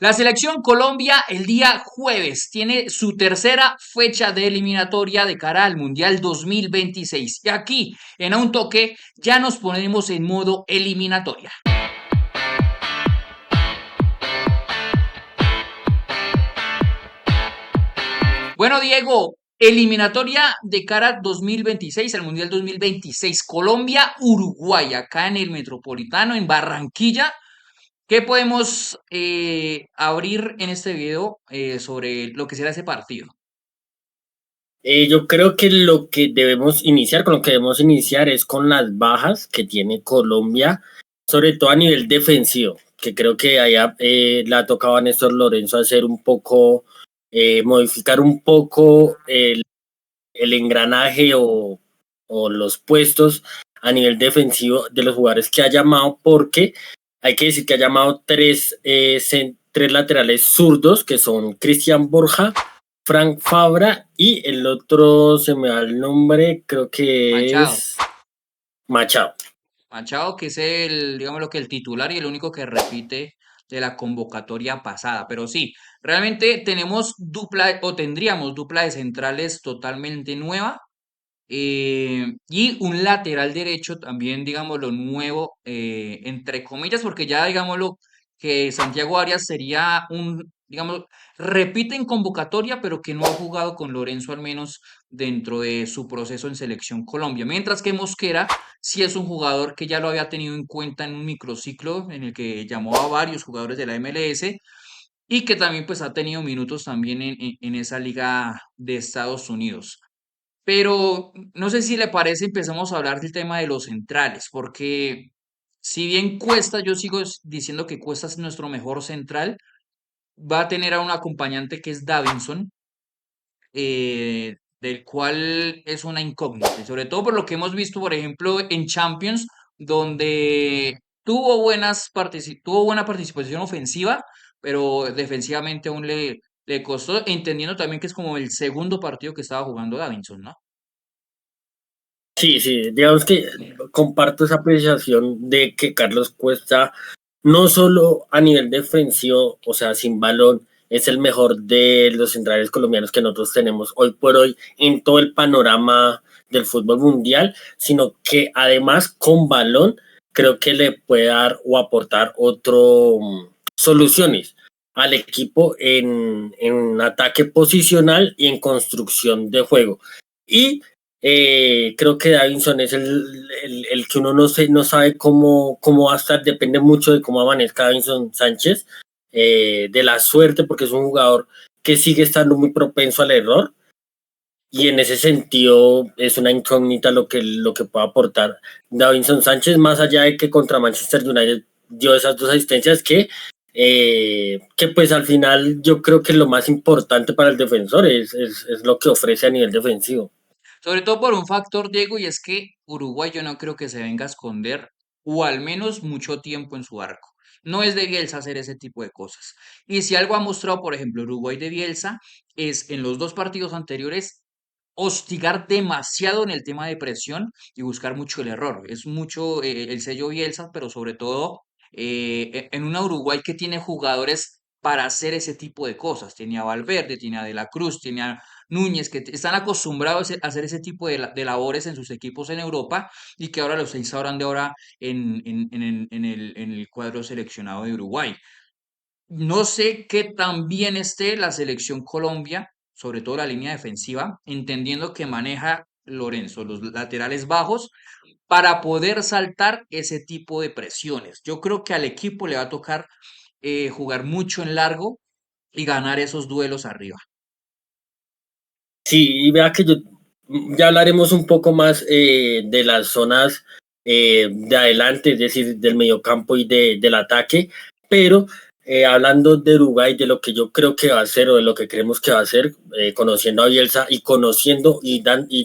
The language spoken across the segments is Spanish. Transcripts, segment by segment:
La selección Colombia el día jueves tiene su tercera fecha de eliminatoria de cara al Mundial 2026. Y aquí, en A un Toque, ya nos ponemos en modo eliminatoria. Bueno, Diego, eliminatoria de cara 2026, al Mundial 2026. Colombia-Uruguay, acá en el Metropolitano, en Barranquilla. ¿Qué podemos abrir en este video sobre lo que será ese partido? Yo creo que lo que debemos iniciar, con lo que debemos iniciar es con las bajas que tiene Colombia, sobre todo a nivel defensivo, que creo que allá le ha tocado a Néstor Lorenzo hacer un poco, modificar un poco el engranaje o los puestos a nivel defensivo de los jugadores que ha llamado, porque hay que decir que ha llamado tres laterales zurdos, que son Cristian Borja, Frank Fabra y el otro, se me da el nombre, creo que Machado. es Machado. Machado, que es el, digamos lo que el titular y el único que repite de la convocatoria pasada. Pero sí, realmente tenemos dupla o tendríamos dupla de centrales totalmente nueva. Y un lateral derecho también, digámoslo, nuevo, entre comillas, porque ya, digámoslo, que Santiago Arias sería un, digamos, repite en convocatoria, pero que no ha jugado con Lorenzo al menos dentro de su proceso en Selección Colombia. Mientras que Mosquera sí es un jugador que ya lo había tenido en cuenta en un microciclo en el que llamó a varios jugadores de la MLS y que también pues ha tenido minutos también en esa liga de Estados Unidos. Pero no sé si le parece, empezamos a hablar del tema de los centrales, porque si bien Cuesta, yo sigo diciendo que Cuesta es nuestro mejor central, va a tener a un acompañante que es Davinson, del cual es una incógnita, y sobre todo por lo que hemos visto, por ejemplo, en Champions, donde tuvo buena participación ofensiva, pero defensivamente aún le costó, entendiendo también que es como el segundo partido que estaba jugando Davinson, ¿no? Sí, sí, digamos que comparto esa apreciación de que Carlos Cuesta, no solo a nivel defensivo, o sea, sin balón, es el mejor de los centrales colombianos que nosotros tenemos hoy por hoy en todo el panorama del fútbol mundial, sino que además con balón creo que le puede dar o aportar otro soluciones al equipo en ataque posicional y en construcción de juego. Y creo que Davinson es el que uno no sabe cómo va a estar, depende mucho de cómo amanezca Davinson Sánchez, de la suerte, porque es un jugador que sigue estando muy propenso al error, y en ese sentido es una incógnita lo que puede aportar Davinson Sánchez, más allá de que contra Manchester United dio esas dos asistencias que pues al final yo creo que lo más importante para el defensor es lo que ofrece a nivel defensivo. Sobre todo por un factor, Diego, y es que Uruguay yo no creo que se venga a esconder, o al menos mucho tiempo en su arco. No es de Bielsa hacer ese tipo de cosas. Y si algo ha mostrado, por ejemplo, Uruguay de Bielsa, es en los dos partidos anteriores hostigar demasiado en el tema de presión y buscar mucho el error. Es mucho el sello Bielsa, pero sobre todo en una Uruguay que tiene jugadores para hacer ese tipo de cosas. Tiene a Valverde, tiene a De la Cruz, tiene a Núñez, que están acostumbrados a hacer ese tipo de labores en sus equipos en Europa y que ahora los instauran de ahora en el cuadro seleccionado de Uruguay. No sé qué tan bien esté la selección Colombia, sobre todo la línea defensiva, entendiendo que maneja Lorenzo los laterales bajos para poder saltar ese tipo de presiones. Yo creo que al equipo le va a tocar jugar mucho en largo y ganar esos duelos arriba. Sí, y vea que ya hablaremos un poco más de las zonas de adelante, es decir, del mediocampo y del ataque, pero hablando de Uruguay, de lo que yo creo que va a hacer o de lo que creemos que va a hacer, conociendo a Bielsa y conociendo y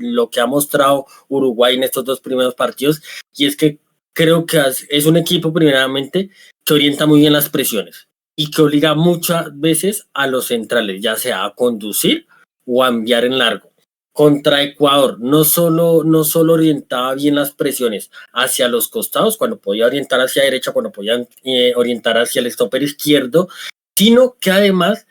lo que ha mostrado Uruguay en estos dos primeros partidos, y es que creo que es un equipo primeramente que orienta muy bien las presiones y que obliga muchas veces a los centrales, ya sea a conducir o a enviar en largo. Contra Ecuador, no solo orientaba bien las presiones hacia los costados, cuando podía orientar hacia derecha, cuando podía orientar hacia el stopper izquierdo, sino que además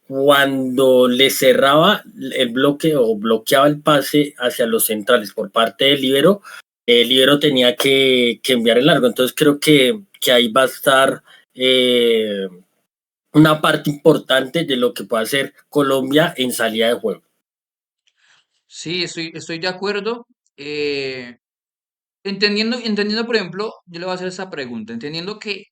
cuando le cerraba el bloque o bloqueaba el pase hacia los centrales por parte del libero, el libero tenía que enviar el largo. Entonces creo que ahí va a estar una parte importante de lo que puede hacer Colombia en salida de juego. Sí, estoy de acuerdo. Eh, entendiendo, por ejemplo, yo le voy a hacer esa pregunta, entendiendo que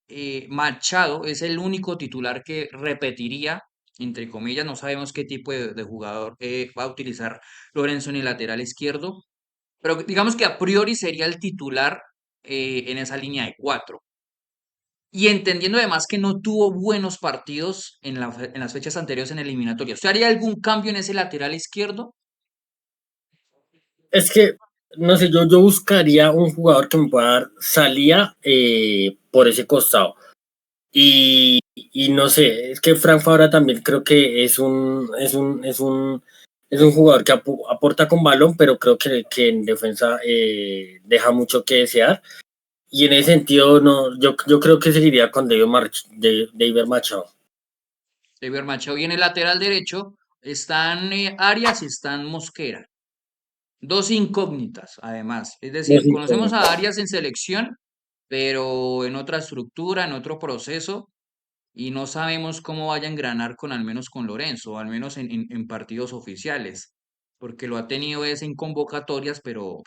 Machado es el único titular que repetiría, entre comillas, no sabemos qué tipo de jugador va a utilizar Lorenzo en el lateral izquierdo, pero digamos que a priori sería el titular en esa línea de cuatro. Y entendiendo además que no tuvo buenos partidos en las fechas anteriores en eliminatoria, ¿usted haría algún cambio en ese lateral izquierdo? Es que, no sé, yo buscaría un jugador que me pueda dar salida por ese costado. Y no sé, es que Frank Fabra también creo que es un jugador que aporta con balón, pero creo que en defensa deja mucho que desear. Y en ese sentido, no, yo creo que seguiría con David Machado. David Machado. Y en el lateral derecho están Arias y están Mosquera. Dos incógnitas, además. Es No decir, sé, conocemos a Arias en selección, pero en otra estructura, en otro proceso, y no sabemos cómo vaya a engranar con al menos con Lorenzo, o al menos en partidos oficiales, porque lo ha tenido es en convocatorias, pero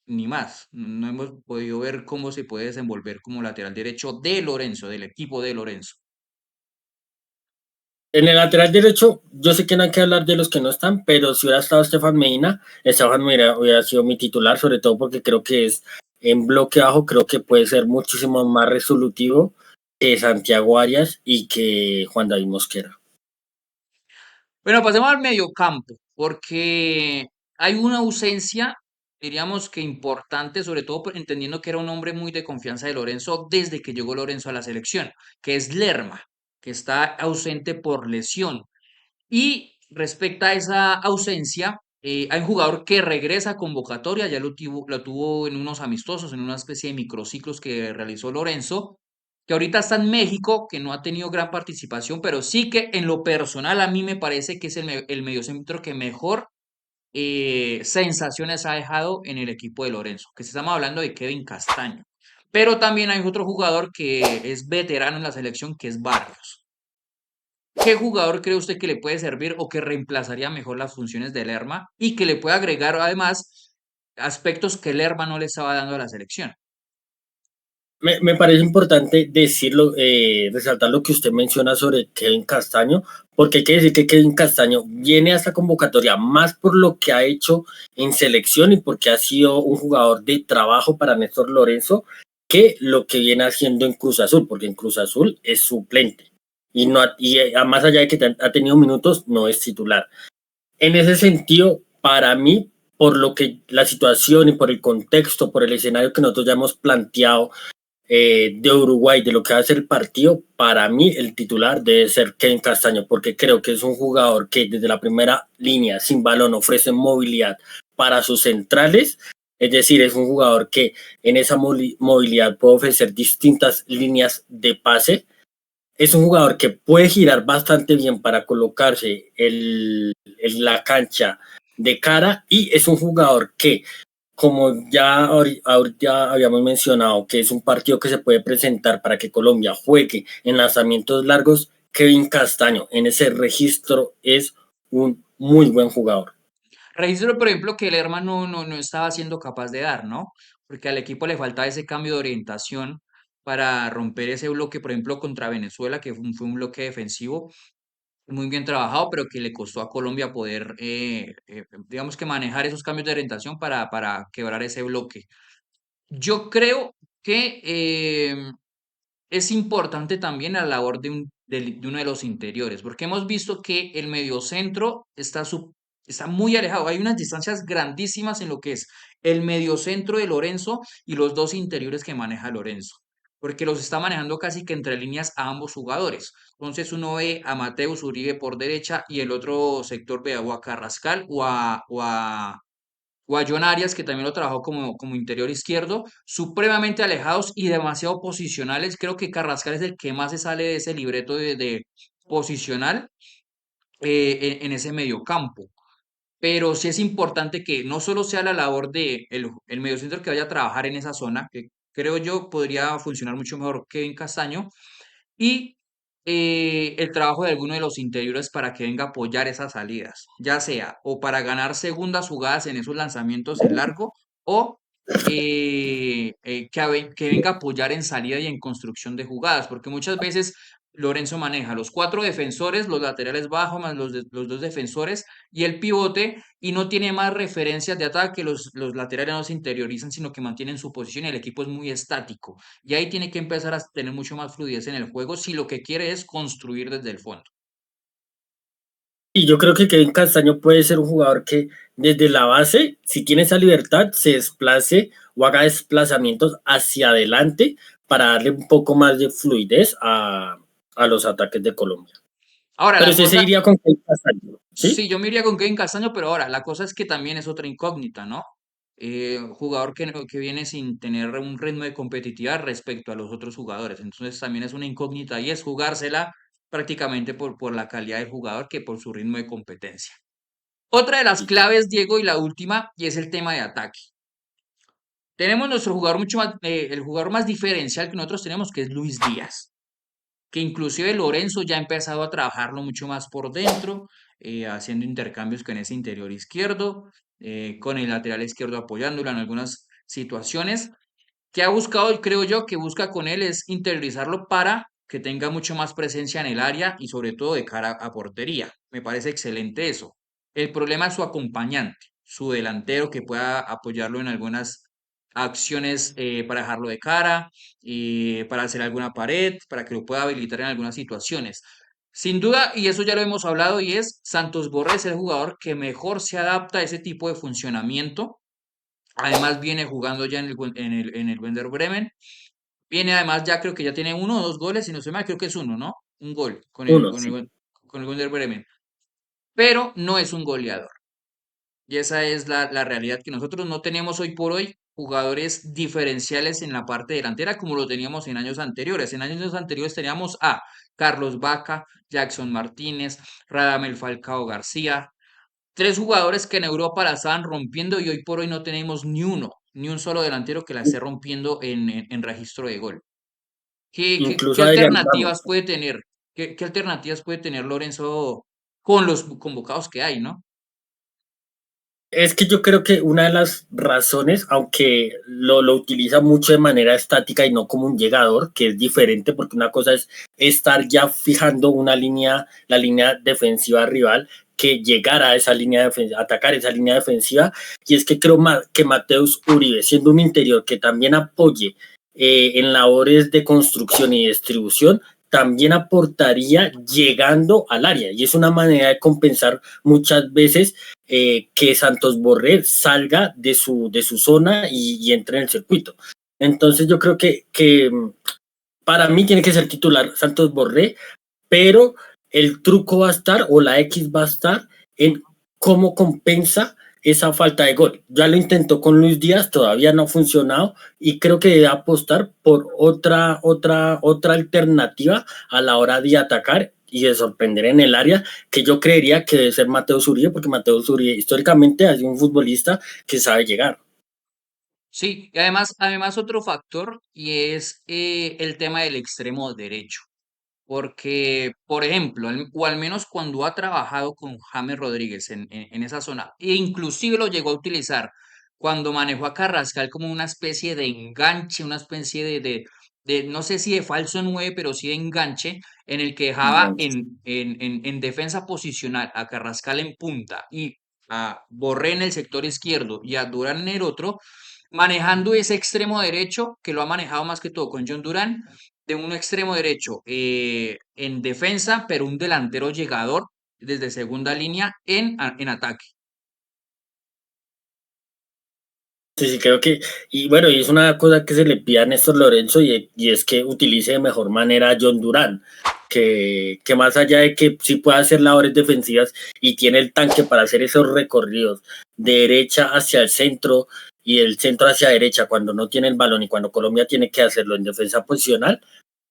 ni más. No hemos podido ver cómo se puede desenvolver como lateral derecho de Lorenzo, del equipo de Lorenzo. en el lateral derecho, yo sé que no hay que hablar de los que no están, pero si hubiera estado Estefan Medina hubiera sido mi titular, sobre todo porque creo que es en bloque bajo, creo que puede ser muchísimo más resolutivo que Santiago Arias y que Juan David Mosquera. Bueno, pasemos al mediocampo, porque hay una ausencia, diríamos que importante, sobre todo entendiendo que era un hombre muy de confianza de Lorenzo desde que llegó Lorenzo a la selección, que es Lerma, que está ausente por lesión. Y respecto a esa ausencia, hay un jugador que regresa a convocatoria, ya lo tuvo en unos amistosos, en una especie de microciclos que realizó Lorenzo, que ahorita está en México, que no ha tenido gran participación, pero sí que en lo personal a mí me parece que es el mediocentro que mejor sensaciones ha dejado en el equipo de Lorenzo, que estamos hablando de Kevin Castaño. Pero también hay otro jugador que es veterano en la selección, que es Barrios. ¿Qué jugador cree usted que le puede servir o que reemplazaría mejor las funciones de Lerma y que le puede agregar además aspectos que Lerma no le estaba dando a la selección? Me parece importante decirlo, resaltar lo que usted menciona sobre Kevin Castaño, porque hay que decir que Kevin Castaño viene a esta convocatoria más por lo que ha hecho en selección y porque ha sido un jugador de trabajo para Néstor Lorenzo, que lo que viene haciendo en Cruz Azul, porque en Cruz Azul es suplente y, no, más allá de que ha tenido minutos, no es titular. En ese sentido, para mí, por lo que la situación y por el contexto, por el escenario que nosotros ya hemos planteado, de Uruguay, de lo que va a ser el partido, para mí el titular debe ser Kevin Castaño, porque creo que es un jugador que desde la primera línea sin balón ofrece movilidad para sus centrales, es decir, es un jugador que en esa movilidad puede ofrecer distintas líneas de pase. Es un jugador que puede girar bastante bien para colocarse en la cancha de cara y es un jugador que, como ya ahorita habíamos mencionado, que es un partido que se puede presentar para que Colombia juegue en lanzamientos largos, Kevin Castaño en ese registro es un muy buen jugador. Registro, por ejemplo, que Lerma no estaba siendo capaz de dar, ¿no? Porque al equipo le faltaba ese cambio de orientación para romper ese bloque, por ejemplo, contra Venezuela, que fue un bloque defensivo muy bien trabajado, pero que le costó a Colombia poder, digamos que manejar esos cambios de orientación para quebrar ese bloque. Yo creo que es importante también la labor de uno de los interiores, porque hemos visto que el mediocentro está muy alejado. Hay unas distancias grandísimas en lo que es el mediocentro de Lorenzo y los dos interiores que maneja Lorenzo, porque los está manejando casi que entre líneas a ambos jugadores. Entonces uno ve a Mateus Uribe por derecha y el otro sector ve o a Carrascal o a John Arias, que también lo trabajó como interior izquierdo, supremamente alejados y demasiado posicionales. Creo que Carrascal es el que más se sale de ese libreto de posicional en ese mediocampo. Pero sí es importante que no solo sea la labor de el mediocentro que vaya a trabajar en esa zona, que creo yo podría funcionar mucho mejor que Kevin Castaño, y el trabajo de alguno de los interiores para que venga a apoyar esas salidas, ya sea o para ganar segundas jugadas en esos lanzamientos en largo o que venga a apoyar en salida y en construcción de jugadas, porque muchas veces Lorenzo maneja los cuatro defensores, los laterales bajos más los dos defensores y el pivote y no tiene más referencias de ataque, los laterales no se interiorizan, sino que mantienen su posición y el equipo es muy estático. Y ahí tiene que empezar a tener mucho más fluidez en el juego si lo que quiere es construir desde el fondo. Y yo creo que Kevin Castaño puede ser un jugador que desde la base, si tiene esa libertad, se desplace o haga desplazamientos hacia adelante para darle un poco más de fluidez a los ataques de Colombia. Ahora, Pero la usted se cosa, iría con Kevin Castaño, ¿sí? sí, yo me iría con Kevin Castaño, pero ahora, la cosa es que también es otra incógnita, ¿no? Jugador que viene sin tener un ritmo de competitividad respecto a los otros jugadores. Entonces también es una incógnita y es jugársela prácticamente por la calidad del jugador que por su ritmo de competencia. Otra de las Sí. claves, Diego, y la última, y es el tema de ataque. Tenemos nuestro jugador mucho más, el jugador más diferencial que nosotros tenemos, que es Luis Díaz, que inclusive Lorenzo ya ha empezado a trabajarlo mucho más por dentro, haciendo intercambios con ese interior izquierdo, con el lateral izquierdo apoyándolo en algunas situaciones, que ha buscado, y creo yo, que busca con él es interiorizarlo para que tenga mucho más presencia en el área y sobre todo de cara a portería. Me parece excelente eso. El problema es su acompañante, su delantero que pueda apoyarlo en algunas acciones para dejarlo de cara, y para hacer alguna pared, para que lo pueda habilitar en algunas situaciones. Sin duda, y eso ya lo hemos hablado, y es Santos Borré es el jugador que mejor se adapta a ese tipo de funcionamiento. Además viene jugando ya en el Werder Bremen. Viene además ya creo que ya tiene uno o dos goles, si no se mal, creo que es uno, ¿no? Un gol Uno, sí. con el Werder Bremen. Pero no es un goleador. Y esa es la realidad que nosotros no tenemos hoy por hoy jugadores diferenciales en la parte delantera como lo teníamos en años anteriores. En años anteriores teníamos a Carlos Vaca, Jackson Martínez, Radamel Falcao García, tres jugadores que en Europa la estaban rompiendo y hoy por hoy no tenemos ni uno, ni un solo delantero que la esté rompiendo en registro de gol. ¿Qué Incluso Adrián alternativas Ramos. puede tener? ¿Qué alternativas puede tener Lorenzo con los convocados que hay, ¿no? Es que yo creo que una de las razones, aunque lo utiliza mucho de manera estática y no como un llegador, que es diferente, porque una cosa es estar ya fijando una línea, la línea defensiva rival, que llegar a esa línea defensiva, atacar esa línea defensiva, y es que creo que Mateus Uribe, siendo un interior que también apoye en labores de construcción y distribución, también aportaría llegando al área, y es una manera de compensar muchas veces que Santos Borré salga de su zona y entre en el circuito. Entonces yo creo que para mí tiene que ser titular Santos Borré, pero el truco va a estar o la X va a estar en cómo compensa esa falta de gol. Ya lo intentó con Luis Díaz, todavía no ha funcionado y creo que debe apostar por otra alternativa a la hora de atacar y de sorprender en el área, que yo creería que debe ser Mateo Uribe, porque Mateo Uribe históricamente ha sido un futbolista que sabe llegar. Sí, y además otro factor y es el tema del extremo derecho. Porque, por ejemplo, o al menos cuando ha trabajado con James Rodríguez en esa zona, e inclusive lo llegó a utilizar cuando manejó a Carrascal como una especie de enganche, una especie no sé si de falso 9 pero sí de enganche, en el que dejaba en defensa posicional a Carrascal en punta y a Borré en el sector izquierdo y a Durán en el otro, manejando ese extremo derecho que lo ha manejado más que todo con John Durán de un extremo derecho en defensa, pero un delantero llegador desde segunda línea en ataque. Sí, sí, creo que, y bueno, y es una cosa que se le pide a Néstor Lorenzo y es que utilice de mejor manera a John Durán, que más allá de que sí puede hacer labores defensivas y tiene el tanque para hacer esos recorridos de derecha hacia el centro y el centro hacia derecha cuando no tiene el balón y cuando Colombia tiene que hacerlo en defensa posicional,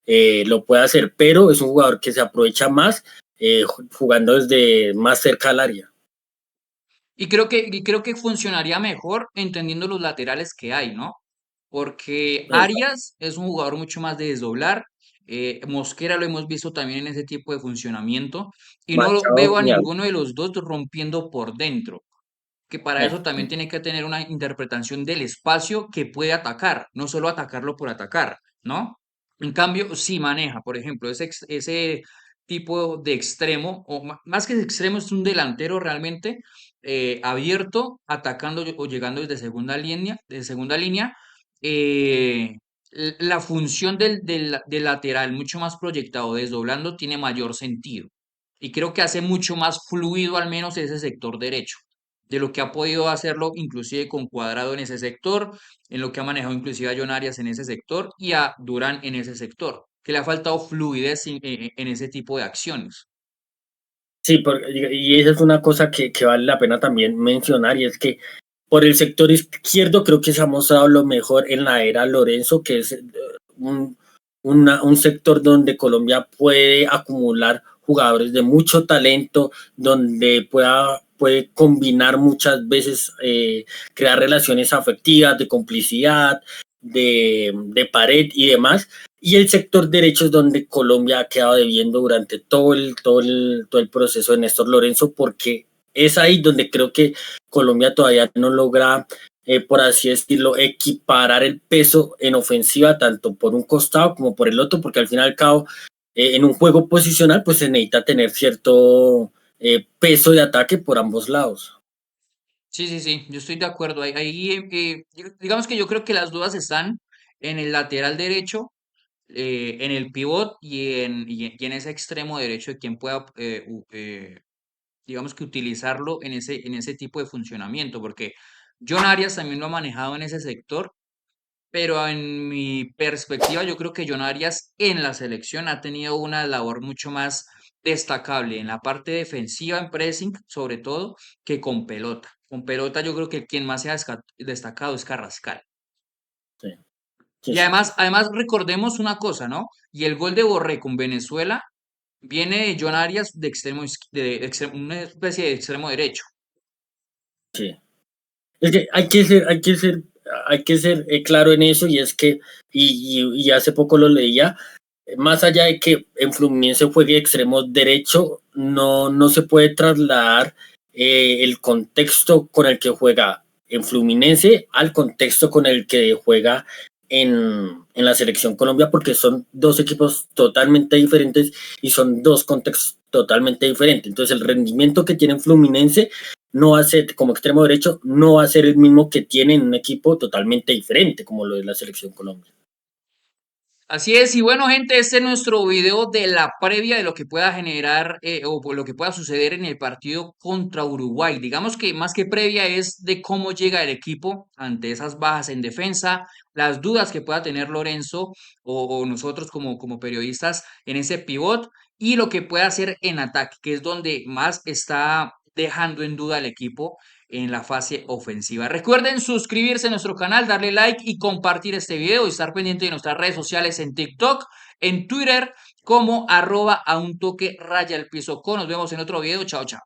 lo puede hacer, pero es un jugador que se aprovecha más jugando desde más cerca al área. Y creo que funcionaría mejor entendiendo los laterales que hay, ¿no? Porque Arias es un jugador mucho más de desdoblar. Mosquera lo hemos visto también en ese tipo de funcionamiento. Y no Machado veo a ni algo. ninguno de los dos rompiendo por dentro, que para eso también tiene que tener una interpretación del espacio que puede atacar, no solo atacarlo por atacar, ¿no? En cambio, si maneja, por ejemplo, ese tipo de extremo, o más que de extremo, es un delantero realmente abierto, atacando o llegando desde segunda línea, la función del lateral, mucho más proyectado, desdoblando, tiene mayor sentido. Y creo que hace mucho más fluido al menos ese sector derecho de lo que ha podido hacerlo inclusive con Cuadrado en ese sector, en lo que ha manejado inclusive a John Arias en ese sector y a Durán en ese sector, que le ha faltado fluidez en ese tipo de acciones. Sí, y esa es una cosa que vale la pena también mencionar, y es que por el sector izquierdo creo que se ha mostrado lo mejor en la era Lorenzo, que es un, un sector donde Colombia puede acumular jugadores de mucho talento, donde puede combinar muchas veces, crear relaciones afectivas, de complicidad, de pared y demás. Y el sector derecho es donde Colombia ha quedado debiendo durante todo el proceso de Néstor Lorenzo, porque es ahí donde creo que Colombia todavía no logra, por así decirlo, equiparar el peso en ofensiva, tanto por un costado como por el otro, porque al fin y al cabo, en un juego posicional, pues se necesita tener cierto peso de ataque por ambos lados. Sí, sí, sí, yo estoy de acuerdo. Ahí, digamos que yo creo que las dudas están en el lateral derecho, en el pivot y en ese extremo derecho de quien pueda, digamos que utilizarlo en ese tipo de funcionamiento, porque John Arias también lo ha manejado en ese sector. Pero en mi perspectiva, yo creo que John Arias en la selección ha tenido una labor mucho más destacable en la parte defensiva, en pressing, sobre todo, que con pelota. Con pelota, yo creo que quien más se ha destacado es Carrascal. Sí, sí, Y sí. además recordemos una cosa, ¿no? Y el gol de Borré con Venezuela viene de John Arias de una especie de extremo derecho. Sí. Es que hay que ser claro en eso, y es que, y hace poco lo leía, más allá de que en Fluminense juegue extremo derecho, no se puede trasladar el contexto con el que juega en Fluminense al contexto con el que juega en la selección Colombia, porque son dos equipos totalmente diferentes y son dos contextos totalmente diferentes. Entonces el rendimiento que tiene Fluminense no va a ser, como extremo derecho, no va a ser el mismo que tiene en un equipo totalmente diferente como lo es la selección Colombia. Así es, y bueno, gente, este es nuestro video de la previa de lo que pueda generar o por lo que pueda suceder en el partido contra Uruguay. Digamos que más que previa es de cómo llega el equipo ante esas bajas en defensa, las dudas que pueda tener Lorenzo o nosotros como periodistas en ese pivot y lo que pueda hacer en ataque, que es donde más está dejando en duda el equipo en la fase ofensiva. Recuerden suscribirse a nuestro canal, darle like y compartir este video y estar pendiente de nuestras redes sociales en TikTok, en Twitter como @auntoque_el_piso. Nos vemos en otro video. Chao, chao.